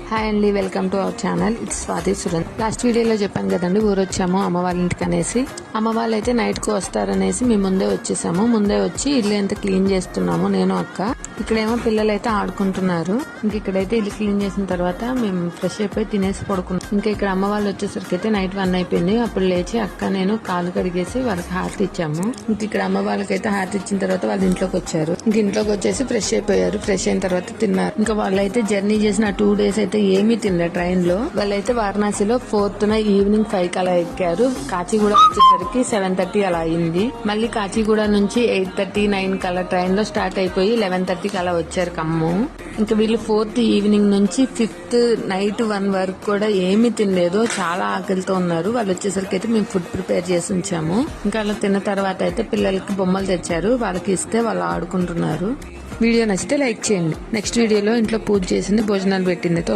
Hi అండి, welcome to our channel. It's Swathi Surendra. Last వీడియోలో చెప్పాను కదండి, ఊరు వచ్చాము అమ్మ వాళ్ళ ఇంటికి అనేసి. అమ్మ వాళ్ళు అయితే నైట్కు వస్తారనేసి మేము ముందే వచ్చేసాము. ముందే వచ్చి ఇల్లు ఎంత క్లీన్ చేస్తున్నాము నేను అక్క. ఇక్కడేమో పిల్లలు అయితే ఆడుకుంటున్నారు. ఇంక ఇక్కడైతే ఇల్లు క్లీన్ చేసిన తర్వాత మేము ఫ్రెష్ అయిపోయి తినేసి పడుకున్నాం. ఇంకా ఇక్కడ అమ్మ వాళ్ళు వచ్చేసరికి అయితే నైట్ 1 అయిపోయింది. అప్పుడు లేచి అక్క నేను కాలు కడిగేసి వాళ్ళకి హారతి ఇచ్చాము. ఇంక ఇక్కడ అమ్మ వాళ్ళకైతే హారతి ఇచ్చిన తర్వాత వాళ్ళు ఇంట్లోకి వచ్చారు. ఇంక ఇంట్లోకి వచ్చేసి ఫ్రెష్ అయిపోయారు. ఫ్రెష్ అయిన తర్వాత తిన్నారు. ఇంకా వాళ్ళైతే జర్నీ చేసిన 2 days అయితే ఏమీ తినలే ట్రైన్ లో. వాళ్ళైతే వారణాసిలో 4th ఈవినింగ్ 5 అలా ఎక్కారు. కాచిగూడ వచ్చేసరికి 7:30 అలా అయింది. మళ్ళీ కాచిగూడ నుంచి 8:30, 9 కలా ట్రైన్ లో స్టార్ట్ అయిపోయి 11:30 అలా వచ్చారు ఖమ్మం. ఇంకా వీళ్ళు 4th ఈవినింగ్ నుంచి 5th నైట్ 1 వరకు కూడా ఏమీ తినలేదు. చాలా ఆకలితో ఉన్నారు. వాళ్ళు వచ్చేసరికి అయితే మేము ఫుడ్ ప్రిపేర్ చేసి ఉంచాము. ఇంకా అలా తిన్న తర్వాత అయితే పిల్లలకి బొమ్మలు తెచ్చారు. వాళ్ళకి ఇస్తే వాళ్ళు ఆడుకుంటున్నారు. వీడియో నచ్చితే లైక్ చేయండి. నెక్స్ట్ వీడియోలో ఇంట్లో పూజ చేసింది, భోజనాలు పెట్టింది అయితే